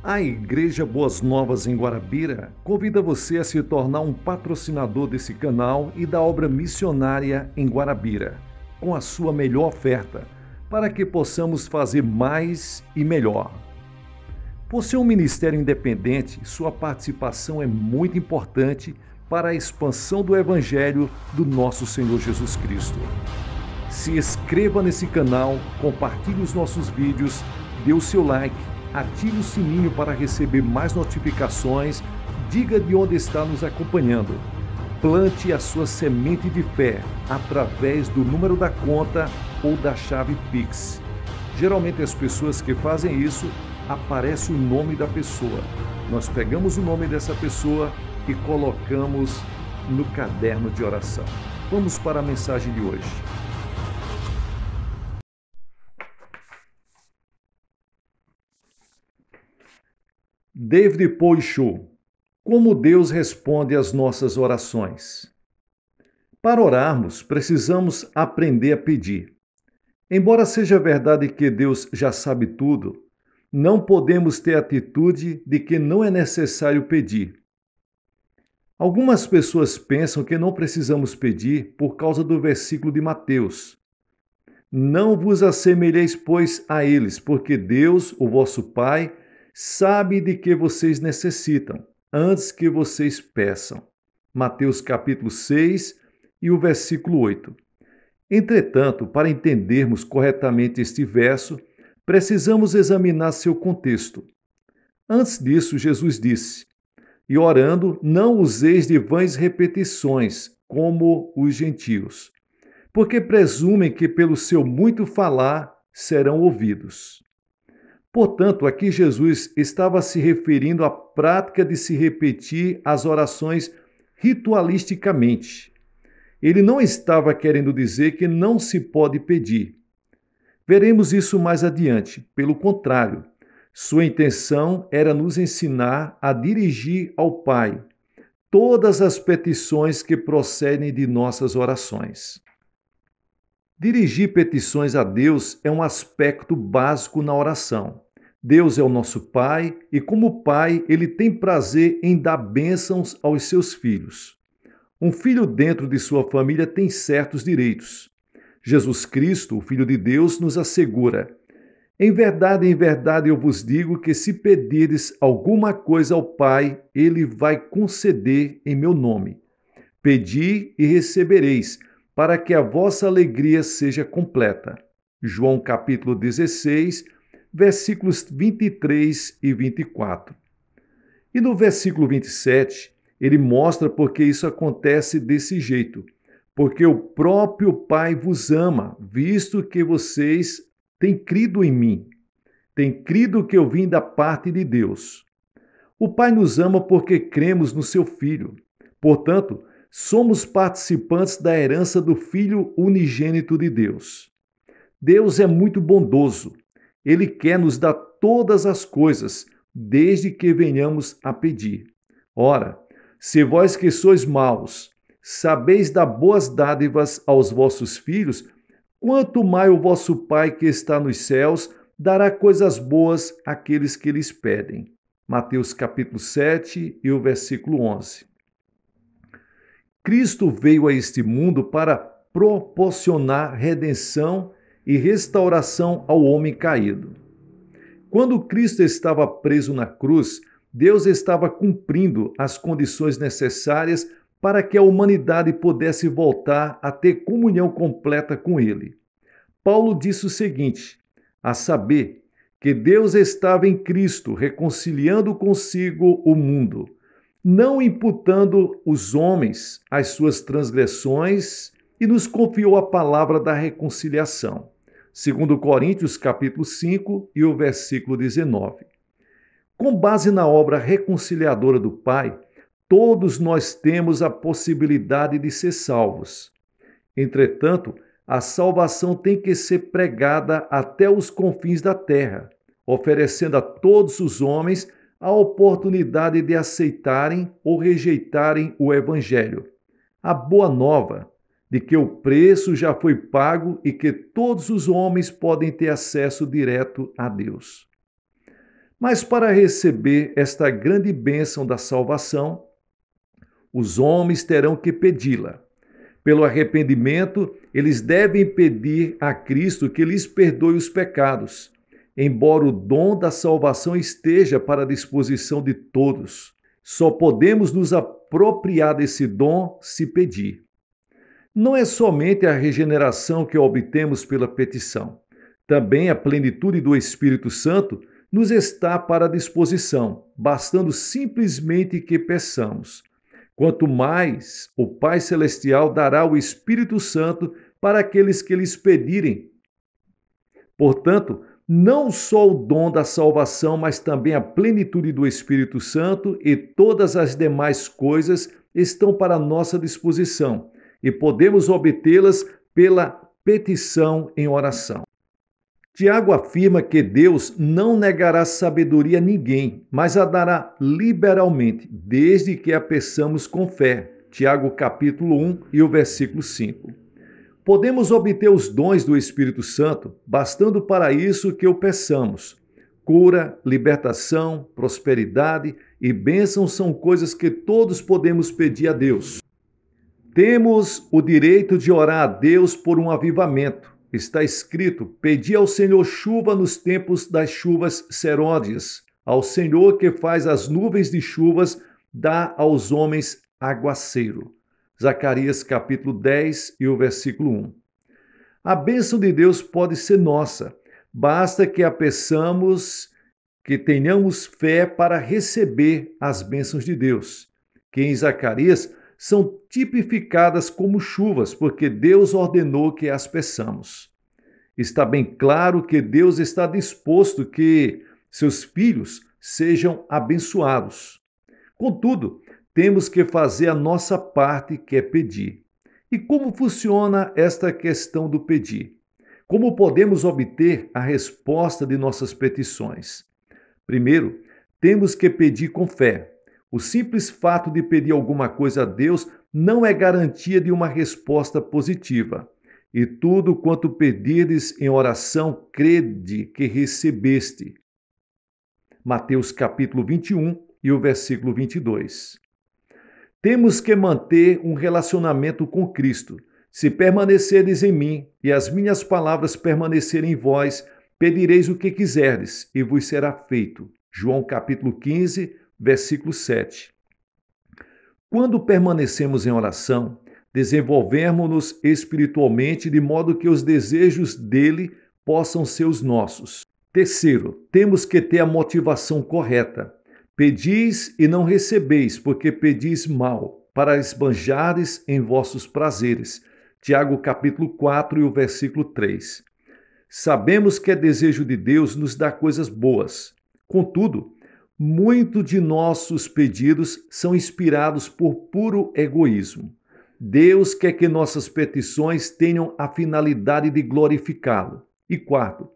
A Igreja Boas Novas em Guarabira convida você a se tornar um patrocinador desse canal e da obra missionária em Guarabira, com a sua melhor oferta, para que possamos fazer mais e melhor. Por ser um ministério independente, sua participação é muito importante para a expansão do Evangelho do nosso Senhor Jesus Cristo. Se inscreva nesse canal, compartilhe os nossos vídeos, dê o seu like, ative o sininho para receber mais notificações, diga de onde está nos acompanhando. Plante a sua semente de fé através do número da conta ou da chave Pix. Geralmente as pessoas que fazem isso, aparece o nome da pessoa. Nós pegamos o nome dessa pessoa e colocamos no caderno de oração. Vamos para a mensagem de hoje. David Poichot: como Deus responde às nossas orações. Para orarmos, precisamos aprender a pedir. Embora seja verdade que Deus já sabe tudo, não podemos ter a atitude de que não é necessário pedir. Algumas pessoas pensam que não precisamos pedir por causa do versículo de Mateus. Não vos assemelheis, pois, a eles, porque Deus, o vosso Pai, sabe de que vocês necessitam, antes que vocês peçam. Mateus capítulo 6 e o versículo 8. Entretanto, para entendermos corretamente este verso, precisamos examinar seu contexto. Antes disso, Jesus disse: e orando, não useis de vãs repetições, como os gentios, porque presumem que pelo seu muito falar serão ouvidos. Portanto, aqui Jesus estava se referindo à prática de se repetir as orações ritualisticamente. Ele não estava querendo dizer que não se pode pedir. Veremos isso mais adiante. Pelo contrário, sua intenção era nos ensinar a dirigir ao Pai todas as petições que procedem de nossas orações. Dirigir petições a Deus é um aspecto básico na oração. Deus é o nosso Pai e, como Pai, Ele tem prazer em dar bênçãos aos seus filhos. Um filho dentro de sua família tem certos direitos. Jesus Cristo, o Filho de Deus, nos assegura: em verdade, eu vos digo que se pedirdes alguma coisa ao Pai, Ele vai conceder em meu nome. Pedi e recebereis, para que a vossa alegria seja completa. João capítulo 16, versículos 23 e 24. E no versículo 27, ele mostra por que isso acontece desse jeito. Porque o próprio Pai vos ama, visto que vocês têm crido em mim. Têm crido que eu vim da parte de Deus. O Pai nos ama porque cremos no seu Filho. Portanto, somos participantes da herança do Filho unigênito de Deus. Deus é muito bondoso. Ele quer nos dar todas as coisas, desde que venhamos a pedir. Ora, se vós que sois maus, sabeis dar boas dádivas aos vossos filhos, quanto mais o vosso Pai que está nos céus dará coisas boas àqueles que lhes pedem. Mateus capítulo 7 e o versículo 11. Cristo veio a este mundo para proporcionar redenção e restauração ao homem caído. Quando Cristo estava preso na cruz, Deus estava cumprindo as condições necessárias para que a humanidade pudesse voltar a ter comunhão completa com Ele. Paulo disse o seguinte, a saber, que Deus estava em Cristo reconciliando consigo o mundo, não imputando os homens as suas transgressões, e nos confiou a palavra da reconciliação. 2 Coríntios capítulo 5 e o versículo 19. Com base na obra reconciliadora do Pai, todos nós temos a possibilidade de ser salvos. Entretanto, a salvação tem que ser pregada até os confins da terra, oferecendo a todos os homens a oportunidade de aceitarem ou rejeitarem o Evangelho. A boa nova de que o preço já foi pago e que todos os homens podem ter acesso direto a Deus. Mas para receber esta grande bênção da salvação, os homens terão que pedi-la. Pelo arrependimento, eles devem pedir a Cristo que lhes perdoe os pecados, embora o dom da salvação esteja para a disposição de todos. Só podemos nos apropriar desse dom se pedir. Não é somente a regeneração que obtemos pela petição. Também a plenitude do Espírito Santo nos está para a disposição, bastando simplesmente que peçamos. Quanto mais, o Pai Celestial dará o Espírito Santo para aqueles que lhes pedirem. Portanto, não só o dom da salvação, mas também a plenitude do Espírito Santo e todas as demais coisas estão para nossa disposição e podemos obtê-las pela petição em oração. Tiago afirma que Deus não negará sabedoria a ninguém, mas a dará liberalmente, desde que a peçamos com fé. Tiago capítulo 1 e o versículo 5. Podemos obter os dons do Espírito Santo, bastando para isso que o peçamos. Cura, libertação, prosperidade e bênção são coisas que todos podemos pedir a Deus. Temos o direito de orar a Deus por um avivamento. Está escrito: pedi ao Senhor chuva nos tempos das chuvas serôdias. Ao Senhor que faz as nuvens de chuvas, dá aos homens aguaceiro. Zacarias capítulo 10 e o versículo 1. A bênção de Deus pode ser nossa. Basta que a peçamos, que tenhamos fé para receber as bênçãos de Deus, que em Zacarias são tipificadas como chuvas, porque Deus ordenou que as peçamos. Está bem claro que Deus está disposto que seus filhos sejam abençoados. Contudo, temos que fazer a nossa parte, que é pedir. E como funciona esta questão do pedir? Como podemos obter a resposta de nossas petições? Primeiro, temos que pedir com fé. O simples fato de pedir alguma coisa a Deus não é garantia de uma resposta positiva. E tudo quanto pedirdes em oração, crede que recebeste. Mateus capítulo 21 e o versículo 22. Temos que manter um relacionamento com Cristo. Se permanecerdes em mim e as minhas palavras permanecerem em vós, pedireis o que quiserdes e vos será feito. João capítulo 15, versículo 7. Quando permanecemos em oração, desenvolvemos-nos espiritualmente de modo que os desejos dele possam ser os nossos. Terceiro, temos que ter a motivação correta. Pedis e não recebeis, porque pedis mal, para esbanjardes em vossos prazeres. Tiago capítulo 4 e o versículo 3. Sabemos que é desejo de Deus nos dar coisas boas. Contudo, muito de nossos pedidos são inspirados por puro egoísmo. Deus quer que nossas petições tenham a finalidade de glorificá-lo. E quarto,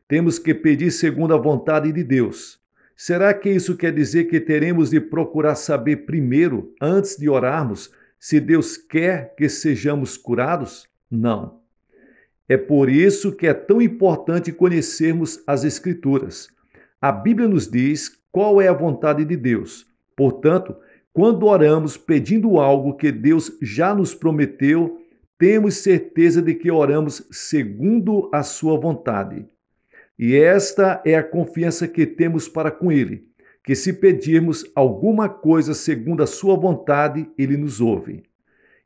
temos que pedir segundo a vontade de Deus. Será que isso quer dizer que teremos de procurar saber primeiro, antes de orarmos, se Deus quer que sejamos curados? Não. É por isso que é tão importante conhecermos as Escrituras. A Bíblia nos diz qual é a vontade de Deus. Portanto, quando oramos pedindo algo que Deus já nos prometeu, temos certeza de que oramos segundo a sua vontade. E esta é a confiança que temos para com Ele, que se pedirmos alguma coisa segundo a sua vontade, Ele nos ouve.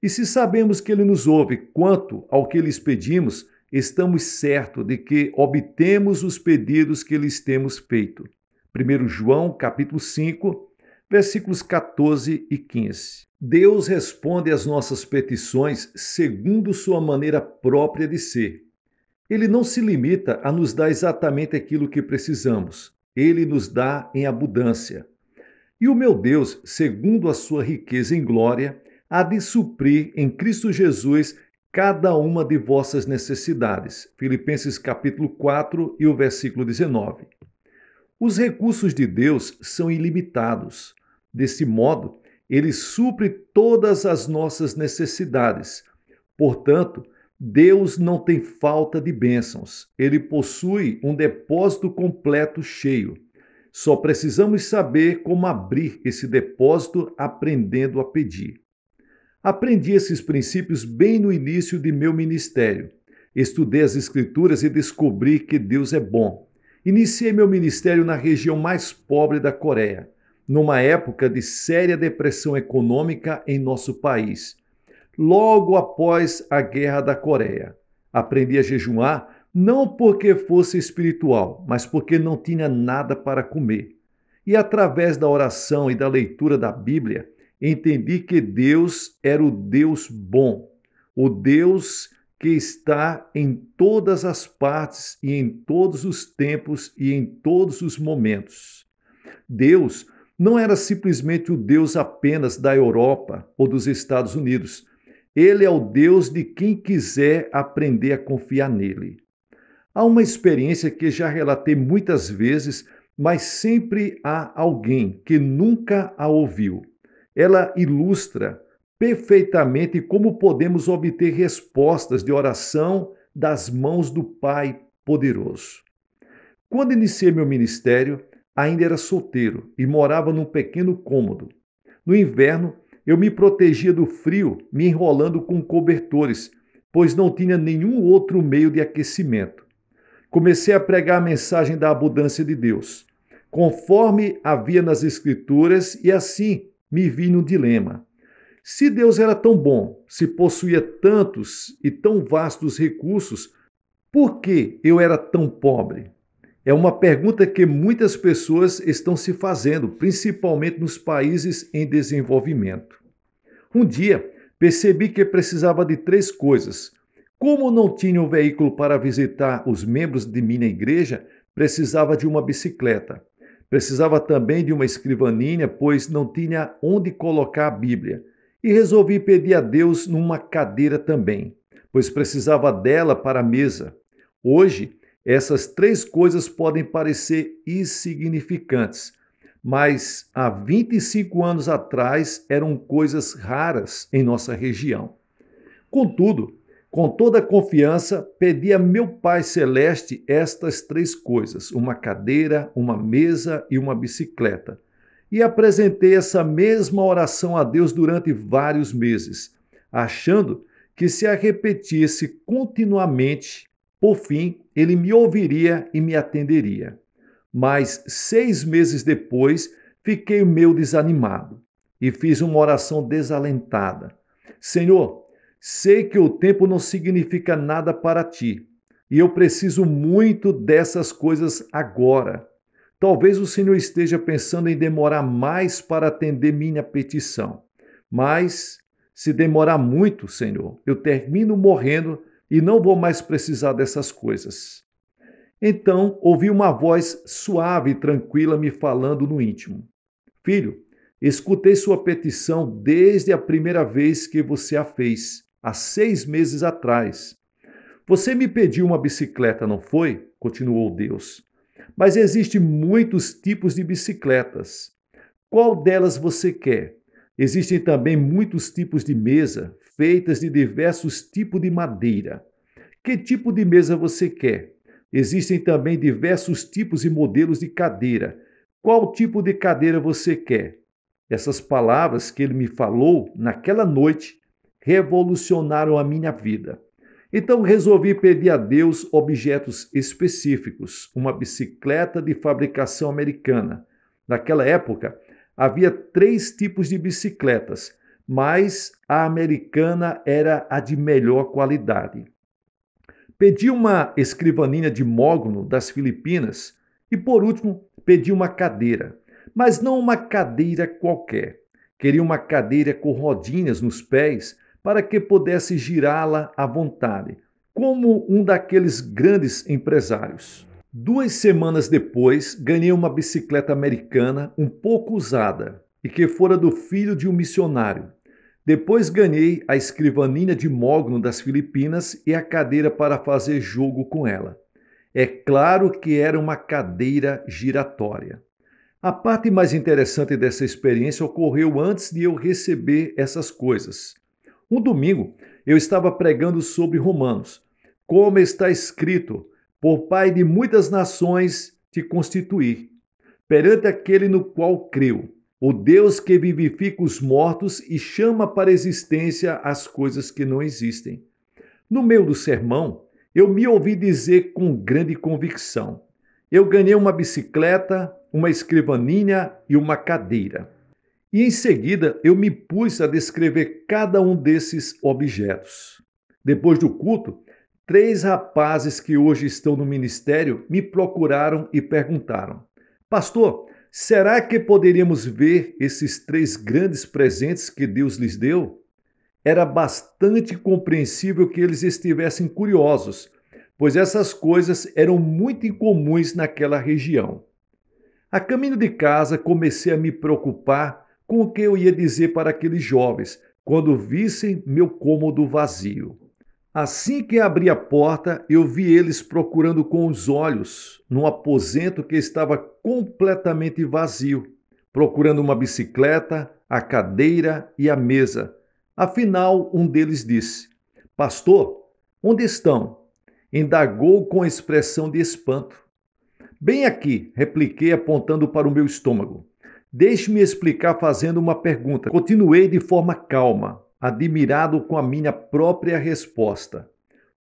E se sabemos que Ele nos ouve quanto ao que lhes pedimos, estamos certos de que obtemos os pedidos que lhes temos feito. 1 João, capítulo 5, versículos 14 e 15. Deus responde às nossas petições segundo sua maneira própria de ser. Ele não se limita a nos dar exatamente aquilo que precisamos. Ele nos dá em abundância. E o meu Deus, segundo a sua riqueza em glória, há de suprir em Cristo Jesus cada uma de vossas necessidades. Filipenses capítulo 4 e o versículo 19. Os recursos de Deus são ilimitados. Desse modo, Ele supre todas as nossas necessidades. Portanto, Deus não tem falta de bênçãos. Ele possui um depósito completo cheio. Só precisamos saber como abrir esse depósito aprendendo a pedir. Aprendi esses princípios bem no início de meu ministério. Estudei as Escrituras e descobri que Deus é bom. Iniciei meu ministério na região mais pobre da Coreia, numa época de séria depressão econômica em nosso país. Logo após a Guerra da Coreia, aprendi a jejuar não porque fosse espiritual, mas porque não tinha nada para comer. E através da oração e da leitura da Bíblia, entendi que Deus era o Deus bom, o Deus que está em todas as partes e em todos os tempos e em todos os momentos. Deus não era simplesmente o Deus apenas da Europa ou dos Estados Unidos. Ele é o Deus de quem quiser aprender a confiar nele. Há uma experiência que já relatei muitas vezes, mas sempre há alguém que nunca a ouviu. Ela ilustra perfeitamente como podemos obter respostas de oração das mãos do Pai poderoso. Quando iniciei meu ministério, ainda era solteiro e morava num pequeno cômodo. No inverno, eu me protegia do frio me enrolando com cobertores, pois não tinha nenhum outro meio de aquecimento. Comecei a pregar a mensagem da abundância de Deus, conforme havia nas Escrituras, e assim me vi num dilema. Se Deus era tão bom, se possuía tantos e tão vastos recursos, por que eu era tão pobre? É uma pergunta que muitas pessoas estão se fazendo, principalmente nos países em desenvolvimento. Um dia, percebi que precisava de 3 coisas. Como não tinha um veículo para visitar os membros de minha igreja, precisava de uma bicicleta. Precisava também de uma escrivaninha, pois não tinha onde colocar a Bíblia. E resolvi pedir a Deus numa cadeira também, pois precisava dela para a mesa. Hoje, essas 3 coisas podem parecer insignificantes, mas há 25 anos atrás eram coisas raras em nossa região. Contudo, com toda a confiança, pedi a meu Pai Celeste estas 3 coisas: uma cadeira, uma mesa e uma bicicleta. E apresentei essa mesma oração a Deus durante vários meses, achando que se a repetisse continuamente, por fim, Ele me ouviria e me atenderia. Mas 6 meses depois, fiquei meio desanimado e fiz uma oração desalentada. Senhor, sei que o tempo não significa nada para ti e eu preciso muito dessas coisas agora. Talvez o Senhor esteja pensando em demorar mais para atender minha petição. Mas, se demorar muito, Senhor, eu termino morrendo e não vou mais precisar dessas coisas. Então, ouvi uma voz suave e tranquila me falando no íntimo. Filho, escutei sua petição desde a primeira vez que você a fez, há 6 meses atrás. Você me pediu uma bicicleta, não foi? Continuou Deus. Mas existem muitos tipos de bicicletas. Qual delas você quer? Existem também muitos tipos de mesa, feitas de diversos tipos de madeira. Que tipo de mesa você quer? Existem também diversos tipos e modelos de cadeira. Qual tipo de cadeira você quer? Essas palavras que ele me falou naquela noite revolucionaram a minha vida. Então resolvi pedir a Deus objetos específicos, uma bicicleta de fabricação americana. Naquela época, havia 3 tipos de bicicletas, mas a americana era a de melhor qualidade. Pedi uma escrivaninha de mogno das Filipinas e, por último, pedi uma cadeira, mas não uma cadeira qualquer. Queria uma cadeira com rodinhas nos pés para que pudesse girá-la à vontade, como um daqueles grandes empresários. 2 semanas depois, ganhei uma bicicleta americana um pouco usada e que fora do filho de um missionário. Depois ganhei a escrivaninha de mogno das Filipinas e a cadeira para fazer jogo com ela. É claro que era uma cadeira giratória. A parte mais interessante dessa experiência ocorreu antes de eu receber essas coisas. Um domingo, eu estava pregando sobre Romanos, como está escrito: por Pai de muitas nações te constituir. perante aquele no qual creu, o Deus que vivifica os mortos e chama para a existência as coisas que não existem. No meio do sermão, eu me ouvi dizer com grande convicção: eu ganhei uma bicicleta, uma escrivaninha e uma cadeira. E em seguida eu me pus a descrever cada um desses objetos. Depois do culto, 3 rapazes que hoje estão no ministério me procuraram e perguntaram: Pastor, será que poderíamos ver esses 3 grandes presentes que Deus lhes deu? Era bastante compreensível que eles estivessem curiosos, pois essas coisas eram muito incomuns naquela região. A caminho de casa, comecei a me preocupar com o que eu ia dizer para aqueles jovens quando vissem meu cômodo vazio. Assim que abri a porta, eu vi eles procurando com os olhos num aposento que estava completamente vazio, procurando uma bicicleta, a cadeira e a mesa. Afinal, um deles disse: Pastor, onde estão? Indagou com expressão de espanto. Bem aqui, repliquei apontando para o meu estômago. Deixe-me explicar fazendo uma pergunta. Continuei de forma calma, admirado com a minha própria resposta.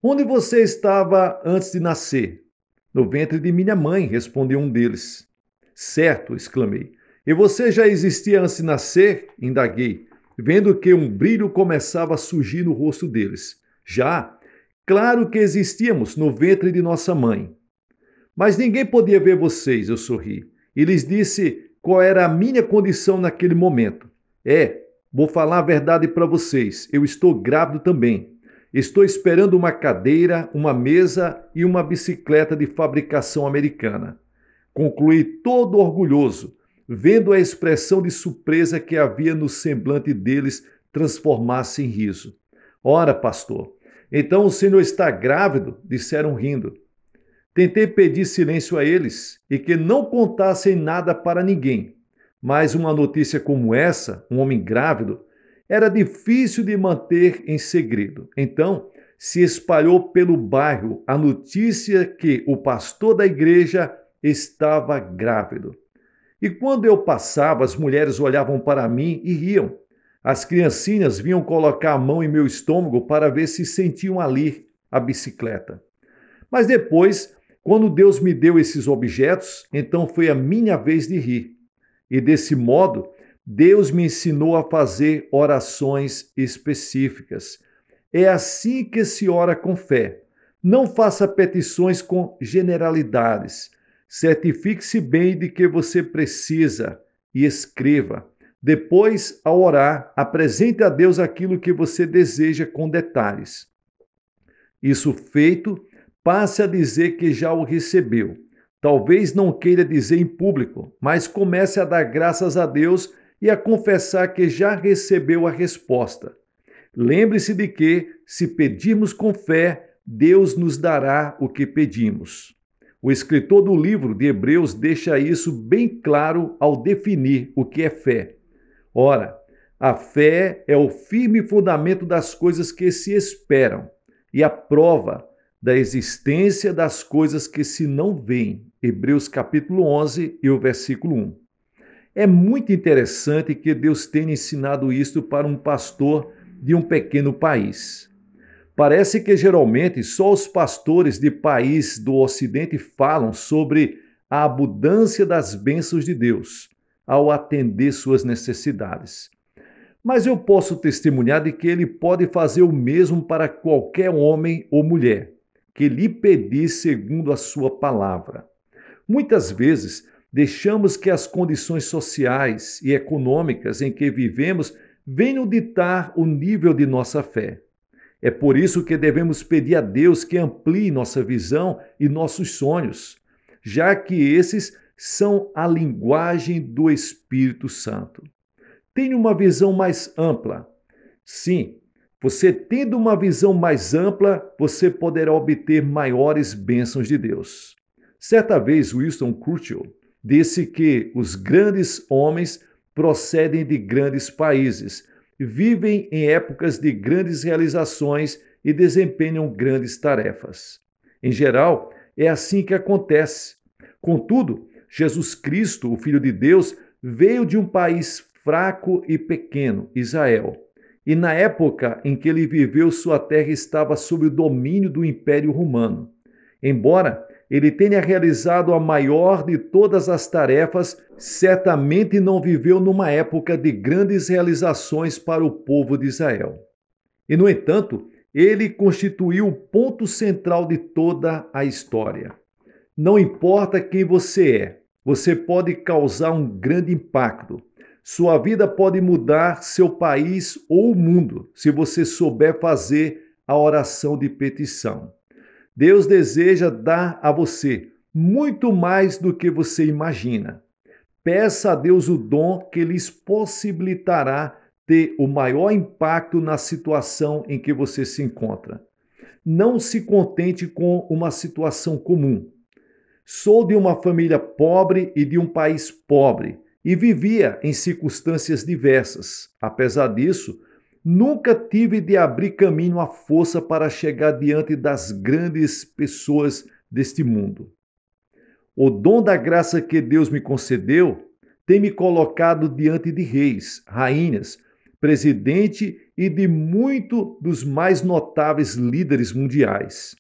Onde você estava antes de nascer? No ventre de minha mãe, respondeu um deles. Certo, exclamei. E você já existia antes de nascer? Indaguei, vendo que um brilho começava a surgir no rosto deles. Já? Claro que existíamos no ventre de nossa mãe. Mas ninguém podia ver vocês, eu sorri, e lhes disse qual era a minha condição naquele momento. Vou falar a verdade para vocês, eu estou grávido também. Estou esperando uma cadeira, uma mesa e uma bicicleta de fabricação americana. Concluí todo orgulhoso, vendo a expressão de surpresa que havia no semblante deles transformar-se em riso. Ora, pastor, então o senhor está grávido? Disseram rindo. Tentei pedir silêncio a eles e que não contassem nada para ninguém. Mas uma notícia como essa, um homem grávido, era difícil de manter em segredo. Então, se espalhou pelo bairro a notícia que o pastor da igreja estava grávido. E quando eu passava, as mulheres olhavam para mim e riam. As criancinhas vinham colocar a mão em meu estômago para ver se sentiam ali a bicicleta. Mas depois, quando Deus me deu esses objetos, então foi a minha vez de rir. E desse modo, Deus me ensinou a fazer orações específicas. É assim que se ora com fé. Não faça petições com generalidades. Certifique-se bem de que você precisa e escreva. Depois, ao orar, apresente a Deus aquilo que você deseja com detalhes. Isso feito, passe a dizer que já o recebeu. Talvez não queira dizer em público, mas comece a dar graças a Deus e a confessar que já recebeu a resposta. Lembre-se de que, se pedirmos com fé, Deus nos dará o que pedimos. O escritor do livro de Hebreus deixa isso bem claro ao definir o que é fé. Ora, a fé é o firme fundamento das coisas que se esperam e a prova da existência das coisas que se não veem. Hebreus capítulo 11 e o versículo 1. É muito interessante que Deus tenha ensinado isto para um pastor de um pequeno país. Parece que geralmente só os pastores de país do Ocidente falam sobre a abundância das bênçãos de Deus ao atender suas necessidades. Mas eu posso testemunhar de que Ele pode fazer o mesmo para qualquer homem ou mulher que lhe pedir segundo a sua palavra. Muitas vezes, deixamos que as condições sociais e econômicas em que vivemos venham ditar o nível de nossa fé. É por isso que devemos pedir a Deus que amplie nossa visão e nossos sonhos, já que esses são a linguagem do Espírito Santo. Tenha uma visão mais ampla. Sim, você tendo uma visão mais ampla, você poderá obter maiores bênçãos de Deus. Certa vez, Winston Churchill disse que os grandes homens procedem de grandes países, vivem em épocas de grandes realizações e desempenham grandes tarefas. Em geral, é assim que acontece. Contudo, Jesus Cristo, o Filho de Deus, veio de um país fraco e pequeno, Israel. E na época em que ele viveu, sua terra estava sob o domínio do Império Romano. Embora ele tenha realizado a maior de todas as tarefas, certamente não viveu numa época de grandes realizações para o povo de Israel. E, no entanto, ele constituiu o ponto central de toda a história. Não importa quem você é, você pode causar um grande impacto. Sua vida pode mudar seu país ou o mundo, se você souber fazer a oração de petição. Deus deseja dar a você muito mais do que você imagina. Peça a Deus o dom que lhes possibilitará ter o maior impacto na situação em que você se encontra. Não se contente com uma situação comum. Sou de uma família pobre e de um país pobre e vivia em circunstâncias diversas. Apesar disso, nunca tive de abrir caminho à força para chegar diante das grandes pessoas deste mundo. O dom da graça que Deus me concedeu tem me colocado diante de reis, rainhas, presidente e de muitos dos mais notáveis líderes mundiais.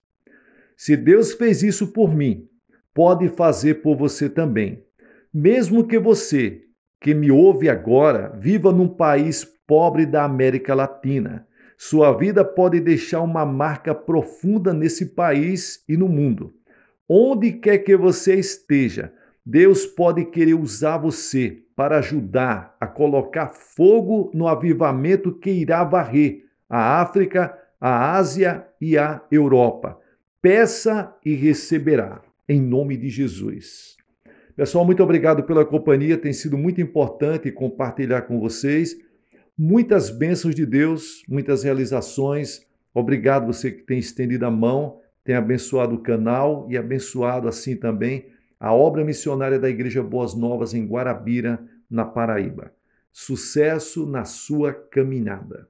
Se Deus fez isso por mim, pode fazer por você também. Mesmo que você, que me ouve agora, viva num país pobre da América Latina, sua vida pode deixar uma marca profunda nesse país e no mundo. Onde quer que você esteja, Deus pode querer usar você para ajudar a colocar fogo no avivamento que irá varrer a África, a Ásia e a Europa. Peça e receberá, em nome de Jesus. Pessoal, muito obrigado pela companhia, tem sido muito importante compartilhar com vocês. Muitas bênçãos de Deus, muitas realizações. Obrigado você que tem estendido a mão, tem abençoado o canal e abençoado assim também a obra missionária da Igreja Boas Novas em Guarabira, na Paraíba. Sucesso na sua caminhada.